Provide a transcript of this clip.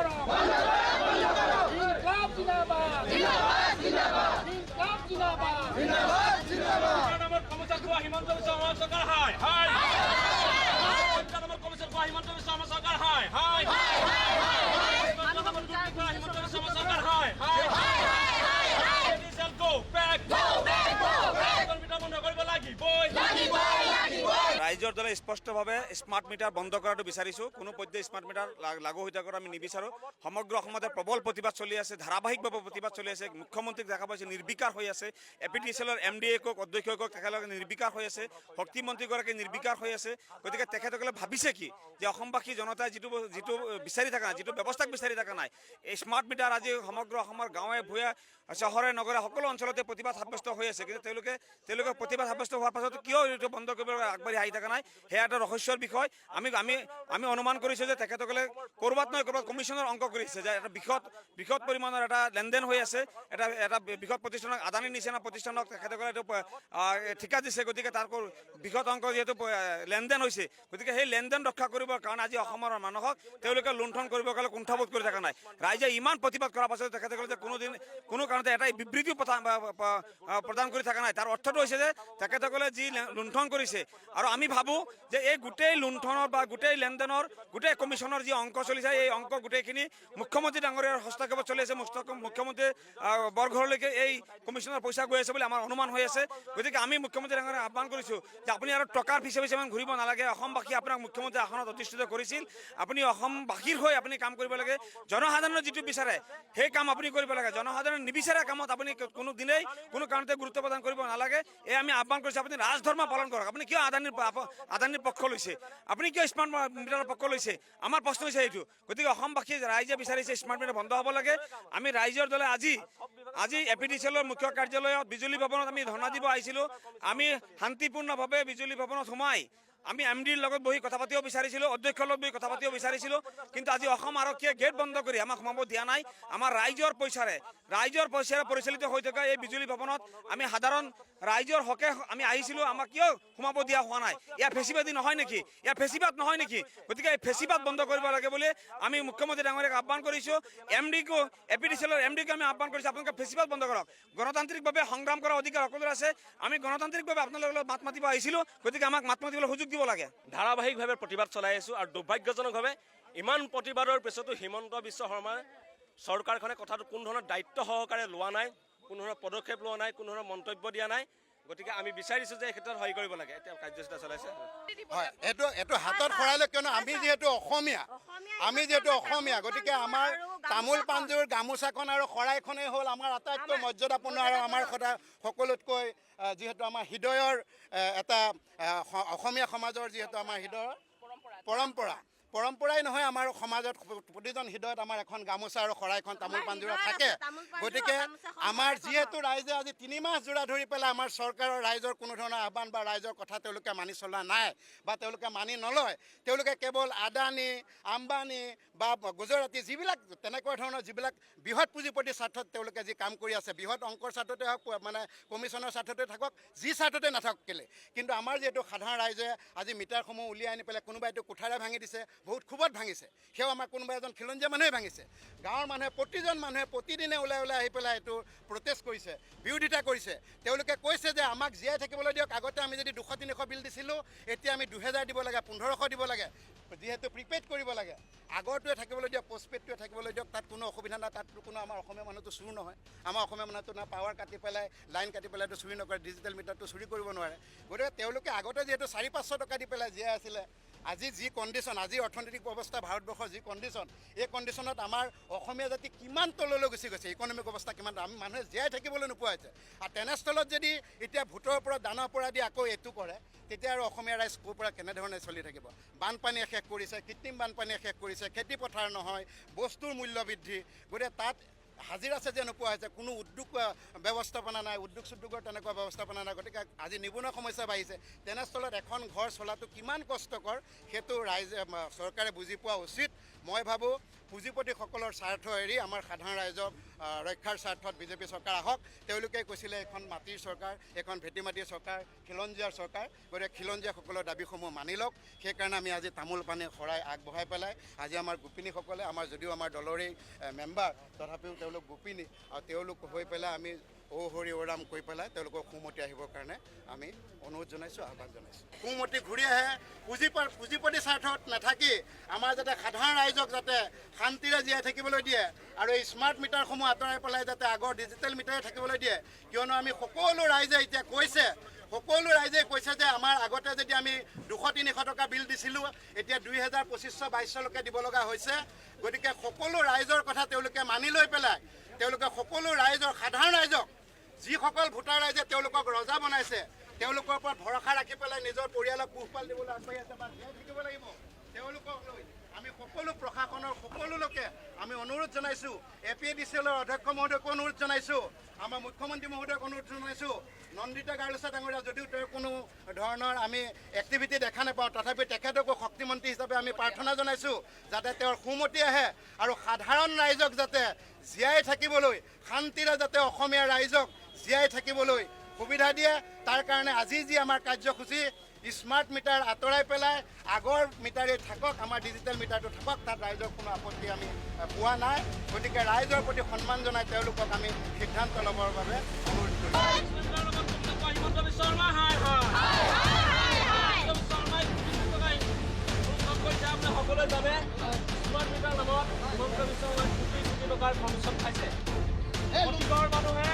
করো ইনকলাব জিন্দাবাদ জিন্দাবাদ জিন্দাবাদ ইনকলাব জিন্দাবাদ জিন্দাবাদ জিন্দাবাদ আমার কমিশন কোয়া হিমন্ত বিশ্ব শর্মা সরকার হায় হায় আমার কমিশন কোয়া হিমন্ত বিশ্ব শর্মা সরকার হায় হায় হায় হায় হিমন্ত বিশ্ব শর্মা সরকার হায় হায় হায় হায় diesel go back go back go back কর্মীটা বন্ধ কৰিব লাগিবই লাগিবই লাগিবই ৰাইজৰ দলে স্পষ্টভাৱে স্মাৰ্ট মিটাৰ বন্ধ কৰাটো বিচাৰিছোঁ কোনো পৰ্যায়ে স্মাৰ্ট মিটাৰ লাগু হৈ থকাৰ আমি নিবিচাৰোঁ সমগ্ৰ অসমতে প্ৰবল প্ৰতিবাদ চলি আছে ধাৰাবাহিকভাৱে প্ৰতিবাদ চলি আছে মুখ্যমন্ত্ৰীক দেখা পাইছে নিৰ্বিকাৰ হৈ আছে এপিটিচিএলৰ এমডিএকক অধ্যক্ষকক তেখেতলোকে নিৰ্বিকাৰ হৈ আছে শক্তিমন্ত্ৰীগৰাকী নিৰ্বিকাৰ হৈ আছে গতিকে তেখেতসকলে ভাবিছে কি যে অসমবাসী জনতাই যিটো বিচাৰি থকা নাই যিটো ব্যৱস্থাক বিচাৰি থকা নাই এই স্মাৰ্ট মিটাৰ আজি সমগ্ৰ অসমৰ গাঁৱে ভূঞে চহৰে নগৰে সকলো অঞ্চলতে প্ৰতিবাদ সাব্যস্ত হৈ আছে কিন্তু তেওঁলোকে প্ৰতিবাদ সাব্যস্ত হোৱাৰ পাছত কিয় এইটো বন্ধ কৰিবলৈ আগবাঢ়ি আহি থকা নাই সেয়া এটা ৰহস্যৰ বিষয় আমি অনুমান কৰিছোঁ যে তেখেতসকলে ক'ৰবাত নহয় ক'ৰবাত কমিশ্যনৰ অংক কৰিছে যে এটা বৃহৎ পৰিমাণৰ এটা লেনদেন হৈ আছে এটা বৃহৎ প্ৰতিষ্ঠানক আদানীৰ নিচিনা প্ৰতিষ্ঠানক তেখেতসকলে এইটো ঠিকা দিছে গতিকে তাৰ বৃহৎ অংক যিহেতু লেনদেন হৈছে গতিকে সেই লেনদেন ৰক্ষা কৰিবৰ কাৰণে আজি অসমৰ মানুহক তেওঁলোকে লুণ্ঠন কৰিবৰ কাৰণে কুণ্ঠাবোধ কৰি থকা নাই ৰাইজে ইমান প্ৰতিবাদ কৰাৰ পাছত তেখেতসকলে যে কোনো কাৰণতে এটাই বিবৃতিও প্ৰদান কৰি থকা নাই তাৰ অৰ্থটো হৈছে যে তেখেতসকলে যি লুণ্ঠন কৰিছে আৰু আমি ভাবোঁ যে এই গোটেই লুণ্ঠনৰ বা গোটেই লেনদেনৰ গোটেই কমিশ্যনৰ যি অংক চলিছে এই অংক গোটেইখিনি মুখ্যমন্ত্ৰী ডাঙৰীয়াৰ হস্তক্ষেপত চলি আছে মুখ্যমন্ত্ৰী বৰঘৰলৈকে এই কমিশ্যনৰ পইচা গৈ আছে বুলি আমাৰ অনুমান হৈ আছে গতিকে আমি মুখ্যমন্ত্ৰী ডাঙৰীয়াক আহ্বান কৰিছোঁ যে আপুনি আৰু টকাৰ পিছে ইমান ঘূৰিব নালাগে অসমবাসী আপোনাক মুখ্যমন্ত্ৰী আসনত অধিষ্ঠিত কৰিছিল আপুনি অসমবাসীৰ হৈ আপুনি কাম কৰিব লাগে জনসাধাৰণৰ যিটো বিচাৰে সেই কাম আপুনি কৰিব লাগে জনসাধাৰণে নিবিচাৰে কামত আপুনি কোনো দিনেই কোনো কাৰণতে গুৰুত্ব প্ৰদান কৰিব নালাগে এই আমি আহ্বান কৰিছোঁ আপুনি ৰাজধৰ্ম পালন কৰক আপুনি কিয় আদানীৰ পক্ষ লৈছে আপুনি কিয় স্মাৰ্ট মিটাৰৰ পক্ষ লৈছে আমাৰ প্ৰশ্ন হৈছে এইটো গতিকে অসমবাসী ৰাইজে বিচাৰিছে স্মাৰ্ট মিটাৰ বন্ধ হ'ব লাগে আমি ৰাইজৰ দলে আজি এপিডিচিএলৰ মুখ্য কাৰ্যালয়ত বিজুলী ভৱনত আমি ধৰ্ণা দিব আহিছিলোঁ আমি শান্তিপূৰ্ণভাৱে বিজুলী ভৱনত সোমাই আমি এমডিৰ লগত বহি কথা পাতিব বিচাৰিছিলোঁ অধ্যক্ষৰ লগত বহি কথা পাতিব বিচাৰিছিলোঁ কিন্তু আজি অসম আৰক্ষীয়ে গেট বন্ধ কৰি আমাক সোমাব দিয়া নাই আমাৰ ৰাইজৰ পইচাৰে পৰিচালিত হৈ থকা এই বিজুলী ভৱনত আমি সাধাৰণ ৰাইজৰ হকে আমি আহিছিলোঁ আমাক কিয় সোমাব দিয়া হোৱা নাই ইয়াৰ ফেচিবাদী নহয় নেকি ইয়াৰ ফেচিবাদ নহয় নেকি গতিকে এই ফেচিবাদ বন্ধ কৰিব লাগে বুলি আমি মুখ্যমন্ত্ৰী ডাঙৰীয়াক আহ্বান কৰিছোঁ এমডিকো এপিডিচিএলৰ এমডিকো আমি আহ্বান কৰিছোঁ আপোনালোকে ফেচিবাদ বন্ধ কৰক গণতান্ত্ৰিকভাৱে সংগ্ৰাম কৰাৰ অধিকাৰ সকলোৰে আছে আমি গণতান্ত্ৰিকভাৱে আপোনালোকৰ লগত মাত মাতিব আহিছিলোঁ গতিকে আমাক মাত মাতিবলৈ সুযোগ দিব লাগে ধাৰাবাহিকভাৱে প্ৰতিবাদ চলাই আছোঁ আৰু দুৰ্ভাগ্যজনকভাৱে ইমান প্ৰতিবাদৰ পিছতো হিমন্ত বিশ্ব শৰ্মাৰ চৰকাৰখনে কথাটো কোনো ধৰণৰ দায়িত্ব সহকাৰে লোৱা নাই কোনো ধৰণৰ পদক্ষেপ লোৱা নাই কোনো ধৰণৰ মন্তব্য দিয়া নাই গতিকে আমি বিচাৰিছোঁ যে এই ক্ষেত্ৰত সহায় কৰিব লাগে এতিয়া কাৰ্যসূচী চলাইছে হয় এইটো হাতত খৰালে কিয়নো আমি যিহেতু অসমীয়া গতিকে আমাৰ তামোল পাঞ্জুৰ গামোচাখন আৰু শৰাইখনেই হ'ল আমাৰ আটাইতকৈ মৰ্যাদাপূৰ্ণ আৰু আমাৰ সকলোতকৈ যিহেতু আমাৰ হৃদয়ৰ এটা অসমীয়া সমাজৰ যিহেতু আমাৰ হৃদয়ৰ পৰম্পৰাই নহয় আমাৰ সমাজত প্ৰতিজন হৃদয়ত আমাৰ এখন গামোচা আৰু শৰাইখন তামোল পাঞ্জোৰা থাকে গতিকে আমাৰ যিহেতু ৰাইজে আজি 3 মাহ জোৰা ধৰি পেলাই আমাৰ চৰকাৰৰ ৰাইজৰ কোনো ধৰণৰ আহ্বান বা ৰাইজৰ কথা তেওঁলোকে মানি চলা নাই বা তেওঁলোকে মানি নলয় তেওঁলোকে কেৱল আদানী আম্বানী বা গুজৰাটী যিবিলাক তেনেকুৱা ধৰণৰ যিবিলাক বৃহৎ পুঁজিপতিৰ স্বাৰ্থত তেওঁলোকে যি কাম কৰি আছে বৃহৎ অংকৰ স্বাৰ্থতে হওক মানে কমিশ্যনৰ স্বাৰ্থতে থাকক যি স্বাৰ্থতে নাথাকক কেলে কিন্তু আমাৰ যিহেতু সাধাৰণ ৰাইজে আজি মিটাৰসমূহ উলিয়াই আনি পেলাই কোনোবাইতো কোঠাৰে ভাঙি দিছে বহুত খুবত ভাঙিছে সেও আমাৰ কোনোবা এজন খিলঞ্জীয়া মানুহে ভাঙিছে গাঁৱৰ মানুহে প্ৰতিজন মানুহে প্ৰতিদিনে ওলাই আহি পেলাই এইটো প্ৰটেষ্ট কৰিছে বিৰোধিতা কৰিছে তেওঁলোকে কৈছে যে আমাক জীয়াই থাকিবলৈ দিয়ক আগতে আমি যদি 200-300 বিল দিছিলোঁ এতিয়া আমি 2000 দিব লাগে 1500 দিব লাগে যিহেতু প্ৰিপেইড কৰিব লাগে আগৰটোৱে থাকিবলৈ দিয়ক পোষ্টপেইডটোৱে থাকিবলৈ দিয়ক তাত কোনো অসুবিধা নাই তাত কোনো আমাৰ অসমীয়া মানুহটো চুৰ নহয় আমাৰ অসমীয়া মানুহটো না পাৱাৰ কাটি পেলাই লাইন কাটি পেলাইতো চুৰি নকৰে ডিজিটেল মিটাৰটো চুৰি কৰিব নোৱাৰে গতিকে তেওঁলোকে আগতে যিহেতু 400-500 টকা দি পেলাই জীয়াই আছিলে আজি যি কণ্ডিশ্যন আজি অৰ্থনৈতিক ব্যৱস্থা ভাৰতবৰ্ষৰ যি কণ্ডিশ্যন এই কণ্ডিশ্যনত আমাৰ অসমীয়া জাতি কিমান তললৈ গুচি গৈছে ইকনমিক অৱস্থা কিমান আমি মানুহে জীয়াই থাকিবলৈ নোপোৱা হৈছে আৰু তেনেস্থলত যদি এতিয়া ভোটৰ ওপৰত দানৰ পৰা দি আকৌ এইটো কৰে তেতিয়া আৰু অসমীয়া ৰাইজ ক'ৰ পৰা কেনেধৰণে চলি থাকিব বানপানীয়ে শেষ কৰিছে কৃত্ৰিম বানপানীয়ে শেষ কৰিছে খেতিপথাৰ নহয় বস্তুৰ মূল্য বৃদ্ধি গতিকে তাত হাজিৰা চাজিৰা নোপোৱা হৈছে কোনো উদ্যোগ ব্যৱস্থাপনা নাই উদ্যোগৰ তেনেকুৱা ব্যৱস্থাপনা নাই গতিকে আজি নিবনুৱা সমস্যা বাঢ়িছে তেনেস্থলত এখন ঘৰ চলাটো কিমান কষ্টকৰ সেইটো ৰাইজে চৰকাৰে বুজি পোৱা উচিত মই ভাবোঁ পুঁজিপতিসকলৰ স্বাৰ্থ এৰি আমাৰ সাধাৰণ ৰাইজক ৰক্ষাৰ স্বাৰ্থত বিজেপি চৰকাৰ আহক। তেওঁলোকে কৈছিলে এখন মাটিৰ চৰকাৰ, এখন ভেটি মাটিৰ চৰকাৰ, খিলঞ্জীয়াৰ চৰকাৰ। গতিকে খিলঞ্জীয়াসকলৰ দাবীসমূহ মানি লওক। সেইকাৰণে আমি আজি তামোল পানী শৰাই আগবঢ়াই পেলাই আজি আমাৰ গোপিনীসকলে যদিও আমাৰ দলৰেই মেম্বাৰ, তথাপিও তেওঁলোক গোপিনী আৰু তেওঁলোক হৈ পেলাই আমি ঔ হৰি ওৰাম কৈ পেলাই তেওঁলোকক সুমতি আহিবৰ কাৰণে আমি অনুৰোধ জনাইছোঁ, আহ্বান জনাইছোঁ। সুমতি ঘূৰি আহে পুঁজিপতি স্বাৰ্থত নাথাকি আমাৰ যাতে সাধাৰণ ৰাইজক যাতে শান্তিৰে জীয়াই থাকিবলৈ দিয়ে আৰু এই স্মাৰ্ট মিটাৰসমূহ আঁতৰাই পেলাই যাতে আগৰ ডিজিটেল মিটাৰে থাকিবলৈ দিয়ে। কিয়নো আমি সকলো ৰাইজে এতিয়া কৈছে যে আমাৰ আগতে যদি আমি 200-300 টকা বিল দিছিলোঁ, এতিয়া 2025-22লৈকে দিব লগা হৈছে। গতিকে সকলো ৰাইজৰ কথা তেওঁলোকে মানি লৈ পেলাই তেওঁলোকে সকলো ৰাইজৰ সাধাৰণ ৰাইজক যিসকল ভোটাৰ ৰাইজে তেওঁলোকক ৰজা বনাইছে তেওঁলোকৰ ওপৰত ভৰসা ৰাখি পেলাই নিজৰ পৰিয়ালক পোহপাল দিবলৈ আগবাঢ়ি আছে বা জীয়াই থাকিব লাগিব, তেওঁলোকক লৈ আমি সকলো প্ৰশাসনৰ সকলো লোকে আমি অনুৰোধ জনাইছোঁ। APDCLৰ অধ্যক্ষ মহোদয়ক অনুৰোধ জনাইছোঁ, আমাৰ মুখ্যমন্ত্ৰী মহোদয়ক অনুৰোধ জনাইছোঁ। নন্দিতা গাৰ্লছা ডাঙৰীয়া যদিও তেওঁৰ কোনো ধৰণৰ আমি এক্টিভিটি দেখা নাপাওঁ, তথাপি তেখেতকো শক্তিমন্ত্ৰী হিচাপে আমি প্ৰাৰ্থনা জনাইছোঁ যাতে তেওঁৰ সুমতি আহে আৰু সাধাৰণ ৰাইজক যাতে জীয়াই থাকিবলৈ শান্তিৰে যাতে অসমীয়া ৰাইজক জীয়াই থাকিবলৈ সুবিধা দিয়ে। তাৰ কাৰণে আজি যি আমাৰ কাৰ্যসূচী স্মাৰ্ট মিটাৰ আঁতৰাই পেলাই আগৰ মিটাৰেই থাকক, আমাৰ ডিজিটেল মিটাৰটো থাকক, তাত ৰাইজৰ কোনো আপত্তি আমি পোৱা নাই। গতিকে ৰাইজৰ প্ৰতি সন্মান জনাই তেওঁলোকক আমি সিদ্ধান্ত ল'বৰ বাবে অনুৰোধ কৰিছোঁ। হিমন্ত বিশ্ব শৰ্মা হাই হাই হিমন্ত বিশ্ব শৰ্মাই সকলোৱে জানে স্মাৰ্ট মিটাৰ নামত হিমন্ত বিশ্ব শৰ্মাই কোটি কোটি টকাৰ কমিশ্যন খাইছে। প্ৰতিঘৰ মানুহে